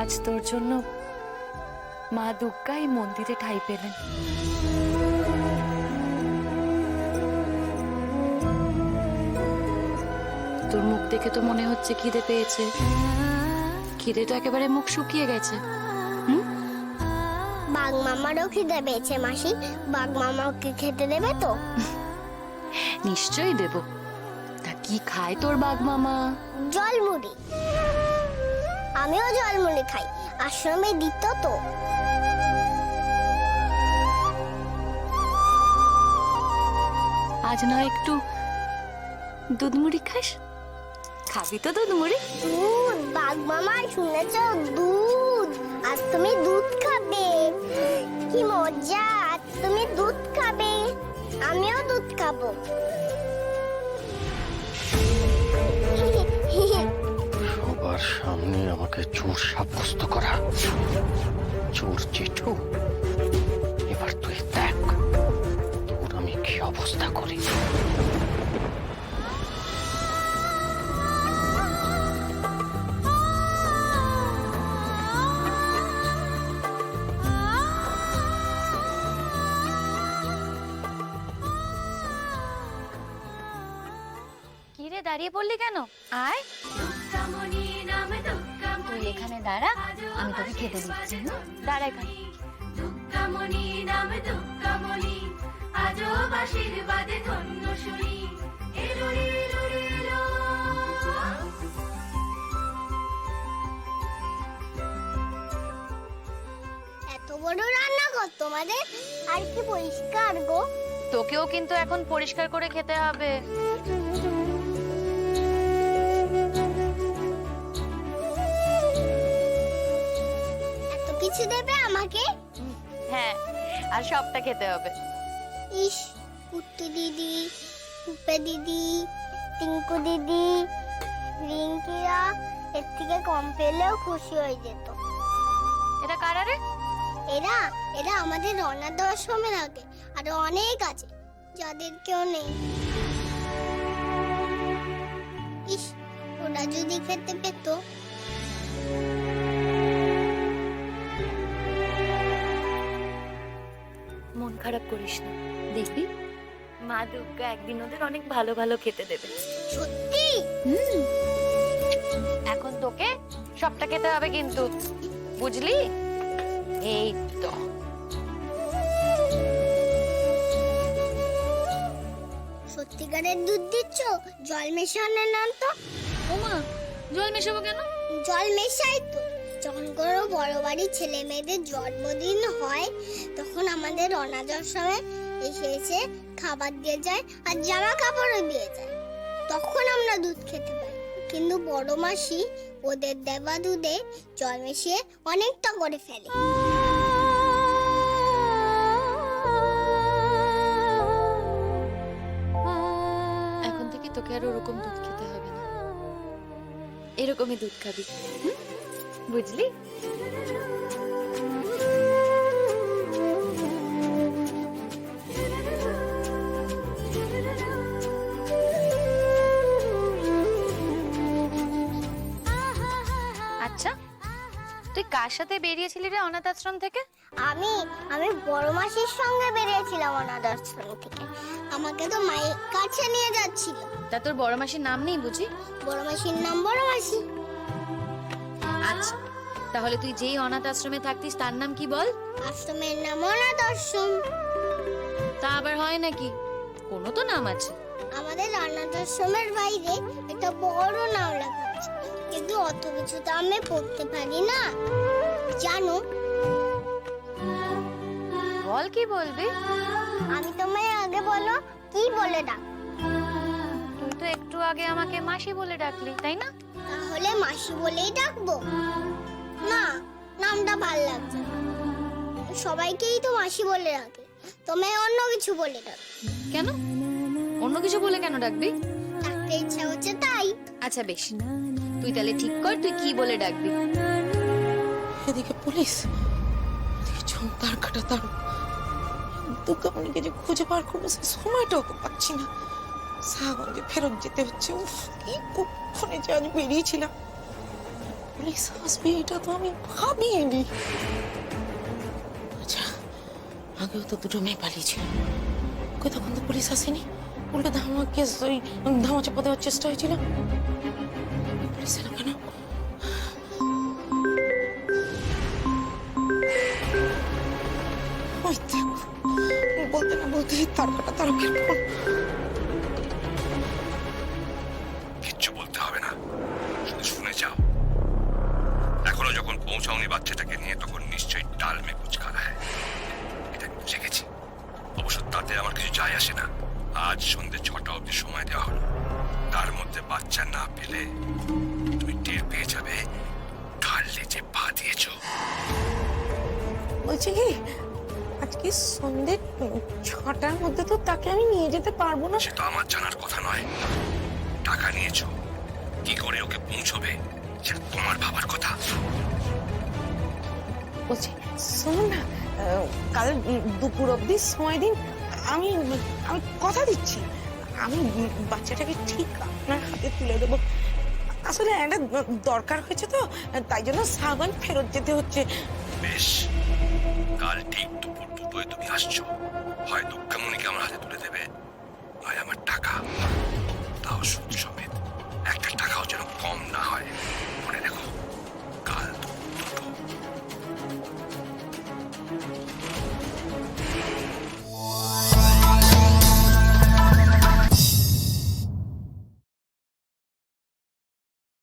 আজ তোর জন্য মা দুর্গা এই মন্দিরে ঠাঁই পেলেন। তোর মুখ দেখে তো মনে হচ্ছে খিদে পেয়েছে। খিদে তো একেবারে মুখ শুকিয়ে গেছে। বাঘ মামারও খিদে পেয়েছে মাসি। বাঘ মামাকে খেতে দেবে তো? নিশ্চয়ই দেব। তা কি খায় তোর বাঘ মামা? জলমুড়ি। আমিও জলমুড়ি খাই, আশ্রমে দিত তো। আজ না একটু দুধ মুড়ি খাস? খাবি তো দুধ মুড়ি? দুধ? বাঘ মামা শুনেছ? দুধ। আজ তুমি দুধ খাবে? কি মজা! আজ তুমি দুধ খাবে, আমিও দুধ খাবো। সবার সামনে আমাকে চোর সাব্যস্ত করা। চোর জেঠু, এবার তুই দেখ তোর আমি কি অবস্থা করি। কিরে দাঁড়িয়ে পড়লি কেন? আয়, তুই এখানে দাঁড়া, আমি তোকে খেতে দিচ্ছি। দাঁড়া এখানে। এত বড় রান্নাঘর তোমাদের, আর কি পরিষ্কার গো। তোকেও কিন্তু এখন পরিষ্কার করে খেতে হবে। এত কিছু দেবে আমাকে? হ্যাঁ, আর সবটা খেতে হবে। ইস, কুট্টি দিদি, রূপে দিদি, টিঙ্কু দিদি, রিঙ্কিরা এর থেকে কম পেলেও খুশি হয়ে যেত। এটা কারা রে? এরা এরা আমাদের অনাথ আশ্রমে থাকে, আরো অনেক আছে যাদের কেউ নেই। ইস, ওরা যদি খেতে পেত। মন খারাপ করিস না, দেখবি মা দুর্গা একদিন ওদের অনেক ভালো ভালো খেতে দেবে। সত্যি? এখন তোকে সবটা খেতে হবে কিন্তু, বুঝলি? এই তো। সত্যিকারের দুধ দিচ্ছ? জল মেশানো না তো? ওমা, জল মেশাবো কেন? জল মেশাই তো। যখন কোনো বড় বাড়ির ছেলে মেয়েদের জন্মদিন হয়, তখন আমাদের অনাথ আশ্রমে এসে এসে খাবার দিয়ে যায় আর জামা কাপড়ও দিয়ে যায়। তখন আমরা দুধ খেতে পাই। কিন্তু বড় মাসি ওদের দেওয়া দুধে জল মিশিয়ে অনেকটা করে ফেলে। এখন থেকে তোকে আর ওরকম দুধ খেতে হবে না, এরকমই দুধ খাবি, বুঝলি? আচ্ছা, তুই কার সাথে বেরিয়েছিলি রে অনাথ আশ্রম থেকে? আমি আমি বড় মাসির সঙ্গে বেরিয়েছিলাম অনাথ আশ্রম থেকে। আমাকে তো মায়ের কাছে নিয়ে যাচ্ছিল। তা তোর বড় মাসির নাম নেই বুঝি? বড় মাসির নাম বড় মাসি। আচ্ছা, তাহলে তুই যেই অনাথ আশ্রমে থাকতিস তার নাম কি বল? আশ্রমের নাম অনাথ আশ্রম। তা আবার হয় নাকি? কোনো তো নাম আছে। আমাদের অনাথ আশ্রমের বাইরে একটা বড় নাম লেখা আছে, কিন্তু অত কিছু তো আমি পড়তে পারি না, জানো? বল, কি বলবি? আমি তোমায় আগে বলো, কি বলে ডাক? তুই তো একটু আগে আমাকে মাসি বলে ডাকলি, তাই না? তাহলে মাসি বলেই ডাকবো? না, নামটা ভাল লাগছে না। সবাইকেই তো মাসি বলে ডাকে, তোমায় অন্য কিছু বলে ডাক। কেন? অন্য কিছু বলে কেন ডাকবি? ডাকতে ইচ্ছা হচ্ছে তাই। আচ্ছা বেশ, তুই তাহলে ঠিক কর তুই কি বলে ডাকবি। এদিকে পুলিশ, এদিকে তার কাটা তার। দুর্গামণিকে যে খুঁজে বার করবো সে সময়টাও তো পাচ্ছি না। সাহাগঞ্জে ফেরত যেতে হচ্ছে। উফ, কি কুক্ষণে যে আজ বেরিয়েছিলাম। পুলিশ আসবে এটা তো আমি ভাবিনি। আচ্ছা, আগেও তো দুটো মেয়ে পালিয়েছিল, কই তখন তো পুলিশ আসেনি, উল্টো ধামা চাপা দেওয়ার চেষ্টা হয়েছিল। পুলিশ এলো কেন? ওই দেখো, বলতে না বলতে তার কাটা তারকের ফোন। কিচ্ছু বলতে হবে না, শুধু শুনে যাও। এখনো যখন পৌঁছাওনি বাচ্চাটাকে নিয়ে, তখন নিশ্চয়ই ডাল মে কুচ খানা হ্যায়, এটা আমি বুঝে গেছি। অবশ্য তাতে আমার কিছু যায় আসে না। আজ সন্ধ্যে 6টা অবধি সময় দেওয়া হলো, তার মধ্যে বাচ্চা না পেলে তুমি টের পেয়ে যাবে কার লেজে পা দিয়েছ। বলছি কি, আজকে সন্ধ্যে 6টার মধ্যে তো তাকে আমি নিয়ে যেতে পারবো না। সে তো আমার জানার কথা নয়। টাকা নিয়েছো, কি করে ওকে পৌঁছবে সেটা তোমার ভাবার কথা। বলছি শুনুন না, কাল দুপুর অবধি সময় দিন, আমি আমি কথা দিচ্ছি আমি বাচ্চাটাকে ঠিক আপনার হাতে তুলে দেবো। আসলে একটা দরকার হয়েছে তো, তাই জন্য সাবান ফেরত যেতে হচ্ছে। বেশ, কাল ঠিক দুপুর 2টোয় তুমি আসছো। হয় দুর্গামণিকে আমার হাতে তুলে দেবে, নয় আমার টাকা, তাও সুদ সমেত। একটা টাকাও যেন কম না